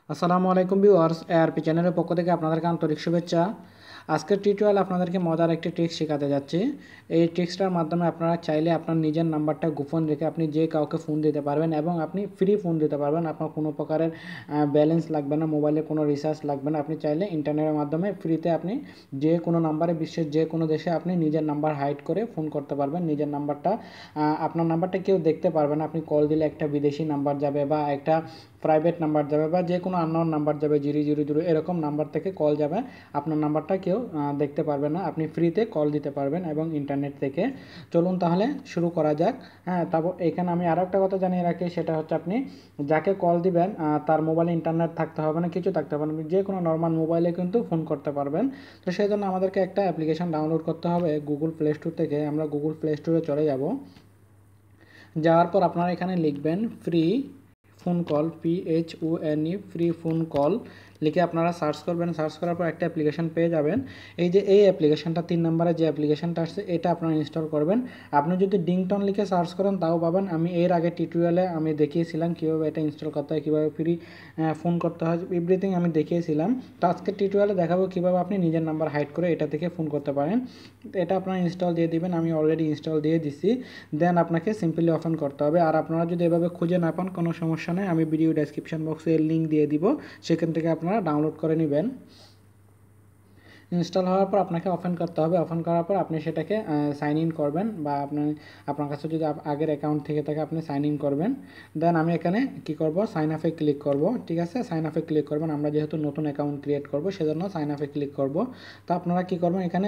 আসসালামু আলাইকুম viewers, ARP চ্যানেলের পক্ষ থেকে আপনাদেরকে আন্তরিক শুভেচ্ছা। আজকের টিউটোরিয়াল আপনাদেরকে মজার একটি ট্রিক্স শেখাতে যাচ্ছি। এই ট্রিক্সটার মাধ্যমে আপনারা চাইলে আপনার নিজের নাম্বারটা গোপন রেখে আপনি যে কাউকে ফোন দিতে পারবেন এবং আপনি ফ্রি ফোন দিতে পারবেন। আপনার কোনো প্রকারের ব্যালেন্স লাগবে না, মোবাইলে কোনো রিচার্জ লাগবে না। আপনি চাইলে ইন্টারনেটের মাধ্যমে ফ্রিতে আপনি যে কোনো নাম্বারে, বিশ্বের যে কোনো দেশে আপনি নিজের নাম্বার হাইড করে ফোন করতে পারবেন। নিজের নাম্বারটা আপনার নাম্বারটা কেউ দেখতে পারবে না। আপনি কল দিলে একটা বিদেশি নাম্বার যাবে বা একটা প্রাইভেট নাম্বার যাবে বা যে কোনো আননোন নাম্বার যাবে, 000 এরকম নাম্বার থেকে কল যাবে। আপনার নাম্বারটা কেউ দেখতে পারবে না। আপনি ফ্রিতে কল দিতে পারবেন এবং ইন্টারনেট থেকে। চলুন তাহলে শুরু করা যাক। হ্যাঁ, তারপর এখানে আমি আরও একটা কথা জানিয়ে রাখি, সেটা হচ্ছে আপনি যাকে কল দিবেন তার মোবাইলে ইন্টারনেট থাকতে হবে না, কিছু থাকতে হবে না। যে কোনো নর্মাল মোবাইলে কিন্তু ফোন করতে পারবেন। তো সেই জন্য আমাদেরকে একটা অ্যাপ্লিকেশন ডাউনলোড করতে হবে গুগল প্লে স্টোর থেকে। আমরা গুগল প্লে স্টোরে চলে যাব। যাওয়ার পর আপনারা এখানে লিখবেন free phone call, PHONE, free phone call লিখে আপনারা সার্চ করবেন। সার্চ করার পর একটা অ্যাপ্লিকেশন পেয়ে যাবেন। এই অ্যাপ্লিকেশনটা 3 নম্বরে যে অ্যাপ্লিকেশনটা আসছে এটা আপনারা ইনস্টল করবেন। আপনি যদি ডিংটন লিখে সার্চ করেন তাও পাবেন। আমি এর আগে টিউটোরিয়ালে আমি দেখিয়েছিলাম কীভাবে এটা ইনস্টল করতে হয়, কীভাবে ফ্রি ফোন করতে হয়, এভরিথিং আমি দেখিয়েছিলাম। তো আজকের টিউটোরিয়ালে দেখাবো কীভাবে আপনি নিজের নাম্বার হাইড করে এটা থেকে ফোন করতে পারেন। এটা আপনারা ইনস্টল দিয়ে দিবেন। আমি অলরেডি ইনস্টল দিয়ে দিছি। দেন আপনাকে সিম্পলি ওপেন করতে হবে। আর আপনারা যদি এভাবে খুঁজে না পান কোনো সমস্যা নেই, আমি ভিডিও ডেসক্রিপশন বক্সে লিঙ্ক দিয়ে দিব, সেখান থেকে আপনারা ডাউনলোড করে নেবেন। ইনস্টল হওয়ার পর আপনাকে ওপেন করতে হবে। ওপেন করার পর আপনি সেটাকে সাইন ইন করবেন বা আপনার কাছে যদি আগের অ্যাকাউন্ট থেকে থাকে আপনি সাইন ইন করবেন। দেন আমি এখানে কি করব, সাইন আপে ক্লিক করব। ঠিক আছে, সাইন আপে ক্লিক করবেন। আমরা যেহেতু নতুন অ্যাকাউন্ট ক্রিয়েট করব সেজন্য সাইন আপে ক্লিক করব। তো আপনারা কি করবেন, এখানে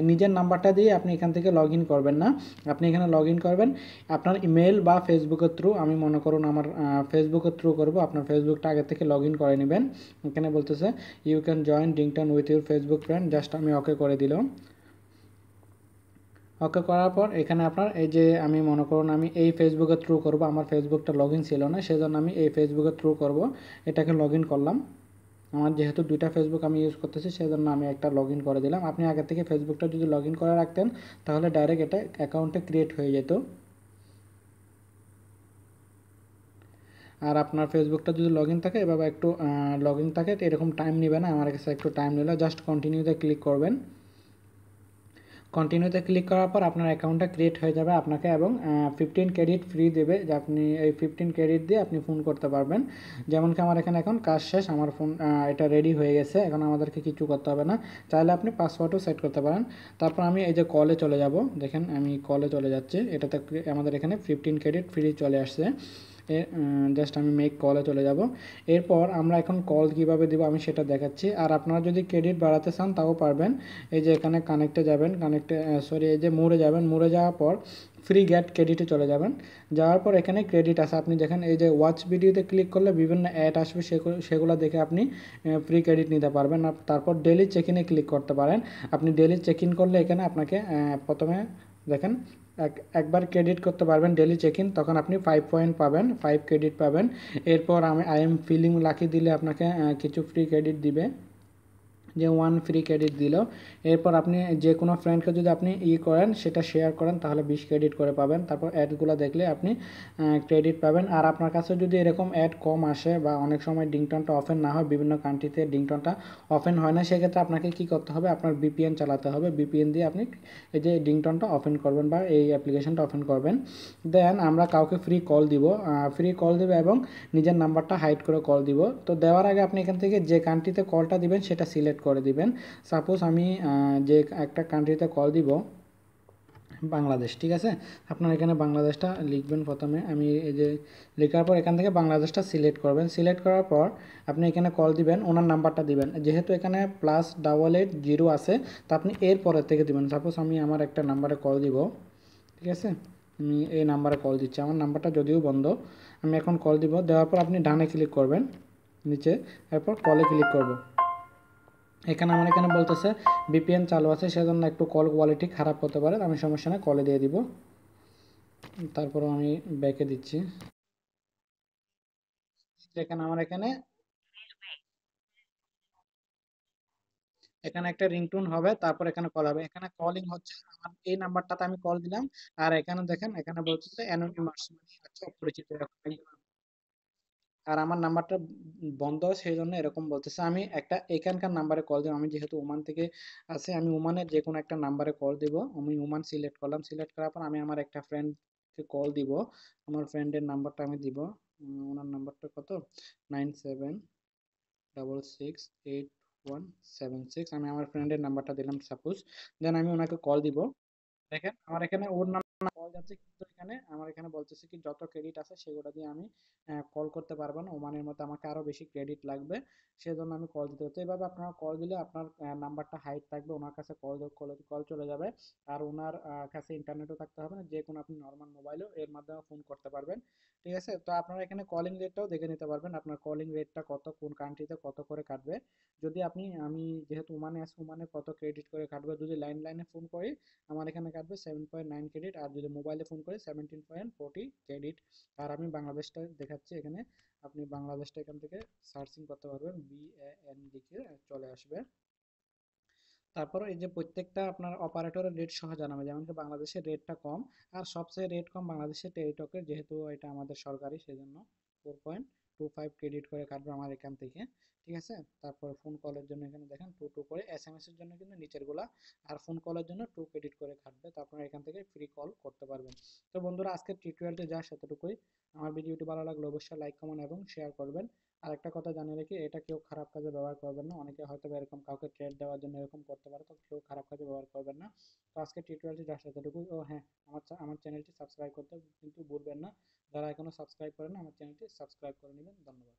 নিজের নাম্বারটা দিয়ে আপনি এখান থেকে লগ ইন করবেন না। আপনি এখানে লগ ইন করবেন আপনার ইমেল বা ফেসবুকের থ্রু। আমি মনে করুন আমার ফেসবুকের থ্রু করব। আপনার ফেসবুকটা আগে থেকে লগ ইন করে নেবেন। এখানে বলতেছে you can join Dington with your Facebook friend. Just আমি ওকে করে দিলাম। ওকে করার পর এখানে আপনার এই যে আমি মনে করুন আমি এই ফেসবুকের থ্রু করব, আমার ফেসবুকটা লগ ইন ছিল না সেজন্য আমি এই ফেসবুকের থ্রু করব। এটাকে লগ ইন করলাম। আমার যেহেতু দুইটা ফেসবুক আমি ইউজ করতেছি সেজন্য আমি একটা লগ ইন করে দিলাম। আপনি আগে থেকে ফেসবুকটা যদি লগ ইন করে রাখতেন তাহলে ডাইরেক্ট এটা অ্যাকাউন্টে ক্রিয়েট হয়ে যেত। আর আপনার ফেসবুকটা যদি লগ ইন থাকে এভাবে একটু লগ ইন থাকে, এরকম টাইম নেবে না, আমার কাছে একটু টাইম নিল। জাস্ট কন্টিনিউতে ক্লিক করবেন। কন্টিনিউতে ক্লিক করার পর আপনার অ্যাকাউন্টটা ক্রিয়েট হয়ে যাবে আপনাকে এবং 15 ক্রেডিট ফ্রি দেবে, যে আপনি এই 15 ক্রেডিট দিয়ে আপনি ফোন করতে পারবেন। যেমন কি আমার এখানে এখন কাজ শেষ, আমার ফোন এটা রেডি হয়ে গেছে, এখন আমাদেরকে কিছু করতে হবে না। চাইলে আপনি পাসওয়ার্ডও সেট করতে পারেন। তারপর আমি এই যে কলে চলে যাব, দেখেন আমি কলে চলে যাচ্ছি। এটাতে আমাদের এখানে 15 ক্রেডিট ফ্রি চলে আসছে। জাস্ট আমি মেক কলে চলে যাব। এরপর আমরা এখন কল কীভাবে দেবো আমি সেটা দেখাচ্ছি। আর আপনারা যদি ক্রেডিট বাড়াতে চান তাও পারবেন। এই যে এখানে কানেক্টে যাবেন, এই যে মোড়ে যাবেন, মোড়ে যাওয়ার পর ফ্রি গেট ক্রেডিটে চলে যাবেন। যাওয়ার পর এখানে ক্রেডিট আছে, আপনি দেখেন এই যে ওয়াচ ভিডিওতে ক্লিক করলে বিভিন্ন অ্যাড আসবে, সেগুলো দেখে আপনি ফ্রি ক্রেডিট নিতে পারবেন। তারপর ডেলি চেক ইনে ক্লিক করতে পারেন। আপনি ডেলি চেক ইন করলে এখানে আপনাকে প্রথমে দেখেন একবার ক্রেডিট করতে পারবেন ডেলি চেক ইন, তখন আপনি 5 পয়েন্ট পাবেন, 5 ক্রেডিট পাবেন। এরপর আই এম ফিলিং লাকি দিলে আপনাকে কিছু ফ্রি ক্রেডিট দিবে, যে 1 ফ্রি ক্রেডিট দিল। এরপর আপনি যে কোনো ফ্রেন্ডকে যদি আপনি করেন, সেটা শেয়ার করেন, তাহলে 20 ক্রেডিট করে পাবেন। তারপর অ্যাডগুলো দেখলে আপনি ক্রেডিট পাবেন। আর আপনার কাছে যদি এরকম অ্যাড কম আসে বা অনেক সময় ডিংটনটা ওপেন না হয়, বিভিন্ন কান্ট্রিতে ডিংটনটা ওপেন হয় না, সেক্ষেত্রে আপনাকে কি করতে হবে, আপনার VPN চালাতে হবে। VPN দিয়ে আপনি এই যে ডিংটনটা ওপেন করবেন বা এই অ্যাপ্লিকেশনটা ওপেন করবেন। দেন আমরা কাউকে ফ্রি কল দিব, এবং নিজের নাম্বারটা হাইড করে কল দিব। তো দেওয়ার আগে আপনি এখান থেকে যে কান্ট্রিতে কলটা দিবেন সেটা সিলেক্ট করে দিবেন। সাপোজ আমি যে একটা কান্ট্রিতে কল দিব, বাংলাদেশ, ঠিক আছে। আপনার এখানে বাংলাদেশটা লিখবেন প্রথমে। আমি এই যে লেখার পর এখান থেকে বাংলাদেশটা সিলেক্ট করবেন। সিলেক্ট করার পর আপনি এখানে কল দিবেন, ওনার নাম্বারটা দিবেন। যেহেতু এখানে +88 0 আছে, তো আপনি এর পরের থেকে দিবেন। সাপোজ আমি আমার একটা নাম্বারে কল দিব, ঠিক আছে। আমি এই নাম্বারে কল দিচ্ছি, আমার নাম্বারটা যদিও বন্ধ। আমি এখন কল দিব। দেওয়ার পর আপনি ডানে ক্লিক করবেন নিচে, এরপর কলে ক্লিক করব। আমার এখানে বলতেছে VPN চালু আছে, সেজন্য একটু কল কোয়ালিটি খারাপ হতে পারে। আমি সমস্যা নেই, কলে দিয়ে দিব। তারপরও আমি ব্যাকে দিচ্ছি। আমার এখানে একটা রিংটোন হবে, তারপর এখানে কল হবে। এখানে কলিং হচ্ছে, আমার এই নাম্বারটাতে আমি কল দিলাম। আর এখানে দেখেন এখানে বলতেছে অ্যানোনিমাস, মানে হচ্ছে অপরিচিত। আর আমার নাম্বারটা বন্ধ, সেই জন্য এরকম বলতেছে। আমি একটা এখানকার নাম্বারে কল দিব, আমি যেহেতু ওমান থেকে আছি, আমি ওমানের যে কোনো একটা নাম্বারে কল দিব। আমি ওমান সিলেক্ট করলাম, সিলেক্ট করার পর আমি আমার একটা ফ্রেন্ডকে কল দিব। আমার ফ্রেন্ডের নাম্বারটা আমি দিব। ওনার নাম্বারটা কত, 97668176। আমি আমার ফ্রেন্ডের নাম্বারটা দিলাম সাপোজ, দেন আমি ওনাকে কল দিব। দেখেন আমার এখানে ওর নাম কল যাচ্ছে, কিন্তু এখানে আমার এখানে বলতেছে কি যত ক্রেডিট আছে সেগুলো দিয়ে আমি কল করতে পারবো না, ওমানের মতো আমাকে আরো বেশি ক্রেডিট লাগবে, সেজন্য আমি কল দিতে হচ্ছে। এভাবে আপনারা কল দিলে আপনার নাম্বারটা হাইড থাকবে, ওনার কাছে কল কল চলে যাবে। আর ওনার কাছে ইন্টারনেটও থাকতে হবে না, যে কোনো আপনি নর্মাল মোবাইলেও এর মাধ্যমে ফোন করতে পারবেন। ঠিক আছে, তো আপনারা এখানে কলিং রেটটাও দেখে নিতে পারবেন, আপনার কলিং রেটটা কত, কোন কান্ট্রিতে কত করে কাটবে। যদি আপনি, আমি যেহেতু ওমানে আছি, ওমানে কত ক্রেডিট করে কাটবে, যদি লাইনে ফোন করি আমার এখানে কাটবে 7.9 ক্রেডিট, আর যদি মোবাইলে ফোন করি 17.40 ক্রেডিট। আর আমি বাংলাদেশটা দেখাচ্ছি এখানে, আপনি বাংলাদেশটা এখান থেকে সার্চিং করতে পারবেন, BAN লিখে চলে আসবে। তারপর এই যে প্রত্যেকটা আপনার অপারেটরের রেট সহ জানাবে, যেমন কি বাংলাদেশের রেটটা কম, আর সবচেয়ে রেট কম বাংলাদেশের টেলিটকের, যেহেতু এটা আমাদের সরকারি সেজন্য 4.25 ক্রেডিট করে কাটবে আমার এখান থেকে। ঠিক আছে, তারপর ফোন কলের জন্য এখানে দেখেন 2 করে, SMS এর জন্য কিন্তু নিচের গুলা, আর ফোন কলের জন্য 2 ক্রেডিট করে কাটবে, তো আপনারা এখান থেকে ফ্রি কল করতে পারবেন। তো বন্ধুরা আজকের টিউটোরিয়ালটি যা সেতটুকুই। আমার ভিডিওটি ভালো লাগলে অবশ্যই লাইক কমেন্ট এবং শেয়ার করবেন। আর একটা কথা জানিয়ে রাখি, এটা কেউ খারাপ কাজে ব্যবহার করবেন না, অনেকে হয়তো এরকম কাউকে ট্রেড দেওয়ার জন্য এরকম করতে পারে, তো কেউ খারাপ কাজে ব্যবহার করবেন না। তো আজকে টিউটোরিয়ালটি জাস্ট এতটুকুই। ও হ্যাঁ, আমার চ্যানেলটি সাবস্ক্রাইব করতে কিন্তু ভুলবেন না, যারা এখনো সাবস্ক্রাইব করেন না আমার চ্যানেলটি সাবস্ক্রাইব করে নেবেন। ধন্যবাদ।